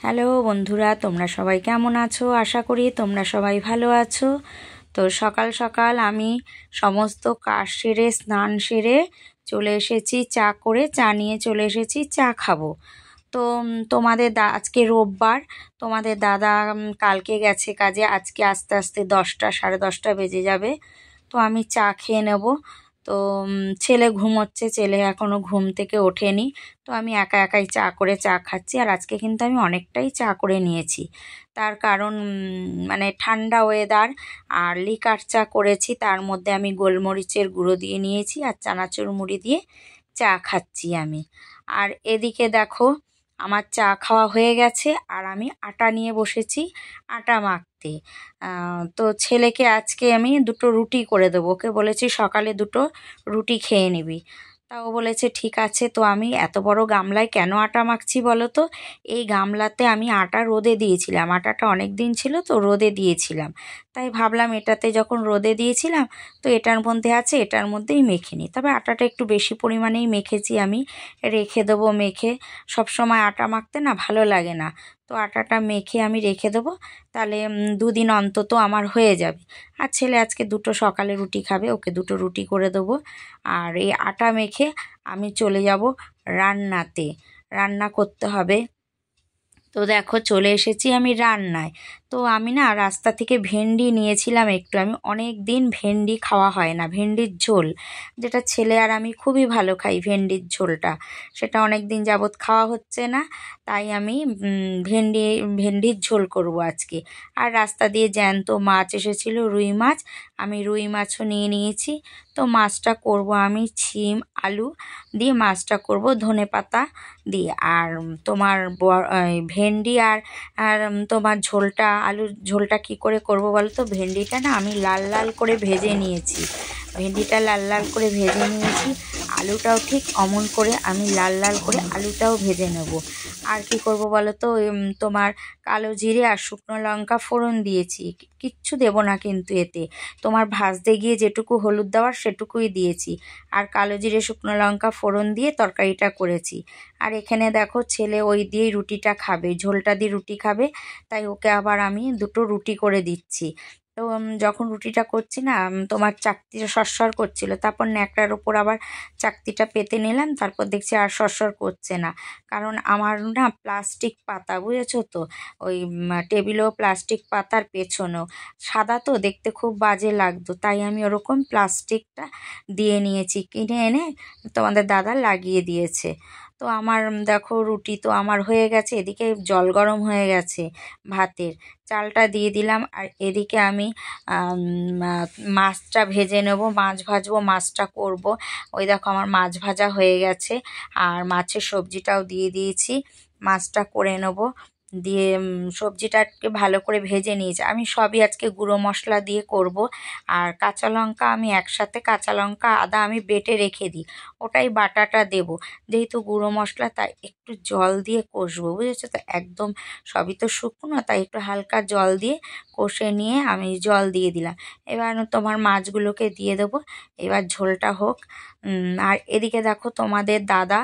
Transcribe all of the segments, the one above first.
Hello বন্ধুরা, তোমরা সবাই কেমন আছো? আশা করি তোমরা সবাই ভালো আছো। তো সকাল সকাল আমি সমস্ত কাজ সেরে স্নান সেরে চলে এসেছি, চা নিয়ে চলে এসেছি, চা খাবো। তো আজকে রোববার, তোমাদের দাদা কালকে গেছে কাজে, আজকে আস্তে আস্তে 10টা 10:30 বেজে যাবে। তো আমি চা খেয়ে নেব। তো ছেলে ঘুমোচ্ছে, ছেলে এখনও ঘুম থেকে ওঠেনি। তো আমি একা একাই চা খাচ্ছি। আর আজকে কিন্তু আমি অনেকটাই চা করে নিয়েছি, তার কারণ মানে ঠান্ডা ওয়েদার, আর লিকার চা করেছি, তার মধ্যে আমি গোলমরিচের গুঁড়ো দিয়ে নিয়েছি আর চানাচুর মুড়ি দিয়ে চা খাচ্ছি আমি। আর এদিকে দেখো, আমার চা খাওয়া হয়ে গেছে আর আমি আটা নিয়ে বসেছি আটা মাখতে। তো ছেলেকে আজকে আমি 2টো রুটি করে দেবো, ওকে বলেছি সকালে 2টো রুটি খেয়ে নিবি। তাও বলেছে ঠিক আছে। তো আমি এত বড় গামলায় কেন আটা মাখছি বলো তো? এই গামলাতে আমি আটা রোদে দিয়েছিলাম, আটাটা অনেক দিন ছিল তো রোদে দিয়েছিলাম, তাই ভাবলাম এটাতে যখন রোদে দিয়েছিলাম তো এটার মধ্যে আছে, এটার মধ্যেই মেখে নিই। তবে আটাটা একটু বেশি পরিমাণেই মেখেছি আমি, রেখে দেবো মেখে। সব সময় আটা মাখতে না ভালো লাগে না, তো আটাটা মেখে আমি রেখে দেবো, তাহলে 2 দিন অন্তত আমার হয়ে যাবে। আর ছেলে আজকে 2টো সকালে রুটি খাবে, ওকে 2টো রুটি করে দেবো। আর এই আটা মেখে আমি চলে যাব রান্নাতে, রান্না করতে হবে। তো দেখো চলে এসেছি আমি রান্নায়। তো আমি না রাস্তা থেকে ভেন্ডি নিয়েছিলাম একটু, আমি অনেক দিন ভেন্ডি খাওয়া হয় না, ভেন্ডির ঝোল, যেটা ছেলে আর আমি খুবই ভালো খাই ভেন্ডির ঝোলটা, সেটা অনেক দিন যাবৎ খাওয়া হচ্ছে না, তাই আমি ভেন্ডির ঝোল করব আজকে। আর রাস্তা দিয়ে জ্যান্ত মাছ এসেছিল, রুই মাছ, আমি রুই মাছও নিয়ে নিয়েছি। তো মাছটা করব আমি শিম আলু দিয়ে, মাছটা করব ধনেপাতা দিয়ে। আর তোমার ভেন্ডি আর তোমার আলুর ঝোলটা কি করে করব বলো তো? ভেন্ডিটা না আমি লাল লাল করে ভেজে নিয়েছি, ভেন্ডিটা লাল লাল করে ভেজে নিয়েছি, আলুটাও ঠিক অমন করে আমি লাল লাল করে আলুটাও ভেজে নেব। আর কি করব বলো তো? তোমার কালো জিরে আর শুকনো লঙ্কা ফোড়ন দিয়েছি, কিচ্ছু দেব না কিন্তু এতে, তোমার ভাজতে গিয়ে যেটুকু হলুদ দেওয়ার সেটুকুই দিয়েছি। আর কালো জিরে শুকনো লঙ্কা ফোড়ন দিয়ে তরকারিটা করেছি। আর এখানে দেখো ছেলে ওই দিয়েই রুটিটা খাবে, ঝোলটা দিয়ে রুটি খাবে, তাই ওকে আবার আমি 2টো রুটি করে দিচ্ছি। তো যখন রুটিটা করছি না, তোমার চাকতিটা সরসর করছিল, তারপর ন্যাকড়ার ওপর আবার চাকতিটা পেতে নিলাম, তারপর দেখছি আর সরসর করছে না, কারণ আমার না প্লাস্টিক পাতা, বুঝেছো তো, ওই টেবিলেও প্লাস্টিক পাতার পেছনেও সাদা, তো দেখতে খুব বাজে লাগতো, তাই আমি ওরকম প্লাস্টিকটা দিয়ে নিয়েছি, কিনে এনে তোমাদের দাদা লাগিয়ে দিয়েছে। তো আমার দেখো রুটি তো আমার হয়ে গেছে, এদিকে জল গরম হয়ে গেছে ভাতের, চালটা দিয়ে দিলাম। আর এদিকে আমি মাছটা ভেজে নেব, মাছ ভাজবো, মাছটা করব। ওই দেখো আমার মাছ ভাজা হয়ে গেছে, আর মাছের সবজিটাও দিয়ে দিয়েছি, মাছটা করে নেব। দিয়ে সবজিটাকে ভালো করে ভেজে নিয়েছি, আমি সবই আজকে গুঁড়ো মশলা দিয়ে করব। আর কাঁচা লঙ্কা আমি একসাথে, কাঁচা লঙ্কা আদা আমি বেটে রেখে দিই, ওটাই বাটাটা দেব, যেহেতু গুঁড়ো মশলা তাই একটু জল দিয়ে কষবো, বুঝেছো তো, একদম সবই তো শুকনো, তাই একটু হালকা জল দিয়ে কষে নিয়ে আমি জল দিয়ে দিলাম। এবার তোমার মাছগুলোকে দিয়ে দেবো, এবার ঝোলটা হোক। আর এদিকে দেখো তোমাদের দাদা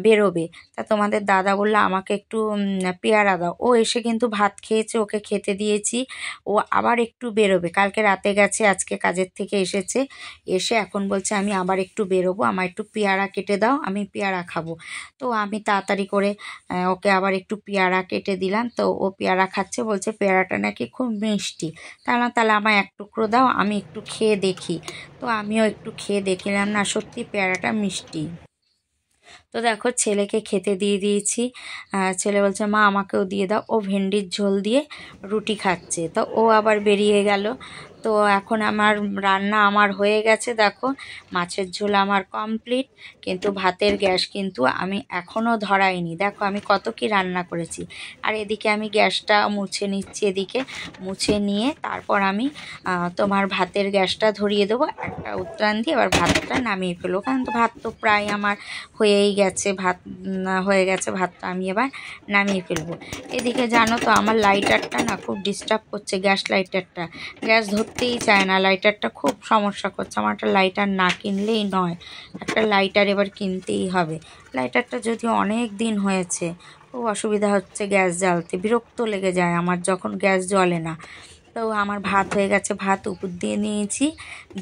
বেরোবে, তা তোমাদের দাদা বললো আমাকে একটু পেয়ারা দাও, ও এসে কিন্তু ভাত খেয়েছে, ওকে খেতে দিয়েছি, ও আবার একটু বেরোবে, কালকে রাতে গেছে, আজকে কাজের থেকে এসেছে, এসে এখন বলছে আমি আবার একটু বেরোবো, আমার একটু পেয়ারা কেটে দাও, আমি পেয়ারা খাবো। তো আমি তাড়াতাড়ি করে ওকে আবার একটু পেয়ারা কেটে দিলাম, তো ও পেয়ারা খাচ্ছে, বলছে পেয়ারাটা নাকি খুব মিষ্টি। তাহলে আমায় 1 টুকরো দাও, আমি একটু খেয়ে দেখি। তো আমিও একটু খেয়ে দেখলাম, না সত্যি পেয়ারাটা মিষ্টি। তো দেখো ছেলেকে খেতে দিয়ে দিয়েছি, ছেলে বলছে মা আমাকেও দিয়ে দাও, ও ভেন্ডির ঝোল দিয়ে রুটি খাচ্ছে, তো ও আবার বেরিয়ে গেল। তো এখন আমার রান্না আমার হয়ে গেছে, দেখো মাছের ঝোল আমার কমপ্লিট, কিন্তু ভাতের গ্যাস কিন্তু আমি এখনও ধরাইনি, দেখো আমি কত কি রান্না করেছি। আর এদিকে আমি গ্যাসটা মুছে নিচ্ছি, এদিকে মুছে নিয়ে তারপর আমি তোমার ভাতের গ্যাসটা ধরিয়ে দেবো, একটা উত্তান দিয়ে এবার ভাতটা নামিয়ে ফেলবো, কারণ তো ভাত তো প্রায় আমার হয়েই গেছে, হয়ে গেছে ভাতটা, আমি এবার নামিয়ে ফেলবো। এদিকে জানো তো আমার লাইটারটা না খুব ডিস্টার্ব করছে, গ্যাস লাইটারটা, গ্যাস ধরতেই চায় না, লাইটারটা খুব সমস্যা করছে, আমার একটা লাইটার না কিনলেই নয়, একটা লাইটার এবার কিনতেই হবে। লাইটারটা যদিও অনেক দিন হয়েছে, খুব অসুবিধা হচ্ছে গ্যাস জ্বালতে, বিরক্ত লেগে যায় আমার যখন গ্যাস জ্বলে না। তো আমার ভাত হয়ে গেছে, ভাত উপর দিয়ে নিয়েছি,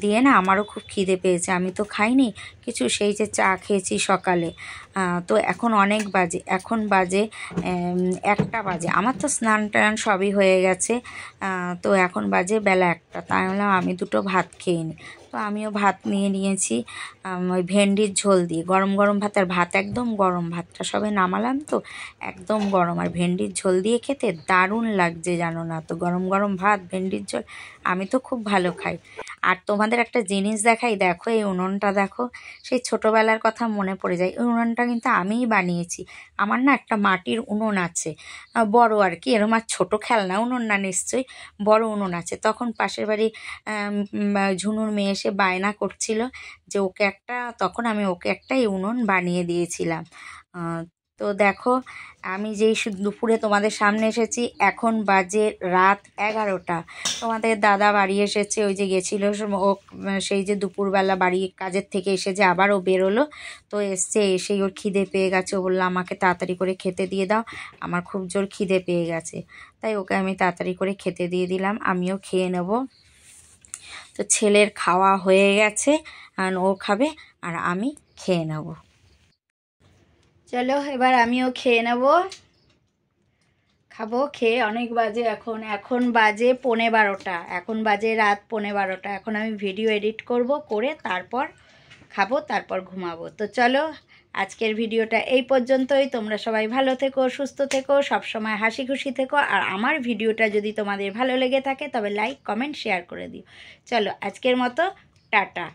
দিয়ে না আমারও খুব খিদে পেয়েছে, আমি তো খাইনি কিছু, সেই যে চা খেয়েছি সকালে। তো এখন অনেক বাজে, এখন বাজে 1টা বাজে, আমার তো স্নান টান সবই হয়ে গেছে। তো এখন বাজে বেলা 1টা, তাই বললাম আমি দুটো ভাত খেয়ে নিই। তো আমিও ভাত নিয়ে নিয়েছি, ওই ভেন্ডির ঝোল দিয়ে, গরম গরম ভাত, আর ভাত একদম গরম, ভাতটা সবে নামালাম তো একদম গরম, আর ভেন্ডির ঝোল দিয়ে খেতে দারুণ লাগছে জানো না। তো গরম গরম ভাত, ভেন্ডির ঝোল, আমি তো খুব ভালো খাই। আর তোমাদের একটা জিনিস দেখাই, দেখো এই উনুনটা দেখো, সেই ছোটোবেলার কথা মনে পড়ে যায়। এই উনুনটা কিন্তু আমিই বানিয়েছি। আমার না একটা মাটির উনুন আছে, বড় আর কি, এরকম আর ছোটো খেলনা উনুন না নিশ্চয়ই, বড় উনুন আছে। তখন পাশের বাড়ি ঝুনুর মেয়ে এসে বায়না করছিল যে ওকে একটা, তখন আমি ওকে একটা এই উনুন বানিয়ে দিয়েছিলাম। তো দেখো, আমি যেই দুপুরে তোমাদের সামনে এসেছি, এখন বাজে রাত 11টা। তোমাদের দাদা বাড়ি এসেছে, ওই যে গেছিলো ও, সেই যে দুপুরবেলা বাড়ি কাজের থেকে এসে যে আবার ও বেরোলো, তো এসছে, এসেই ওর খিদে পেয়ে গেছে, ও বললো আমাকে তাড়াতাড়ি করে খেতে দিয়ে দাও, আমার খুব জোর খিদে পেয়ে গেছে। তাই ওকে আমি তাড়াতাড়ি করে খেতে দিয়ে দিলাম, আমিও খেয়ে নেব। তো ছেলের খাওয়া হয়ে গেছে, আর ও খাবে আর আমি খেয়ে নেব। চলো এবার আমিও খেয়ে নেব, খাবো, খেয়ে অনেক বাজে, এখন বাজে 12:15, এখন বাজে রাত 12:15। এখন আমি ভিডিও এডিট করব, করে তারপর খাবো, তারপর ঘুমাবো। তো চলো আজকের ভিডিওটা এই পর্যন্তই। তোমরা সবাই ভালো থেকো, সুস্থ থেকো, সবসময় হাসি খুশি থেকো। আর আমার ভিডিওটা যদি তোমাদের ভালো লেগে থাকে তবে লাইক, কমেন্ট, শেয়ার করে দিও। চলো আজকের মতো টাটা।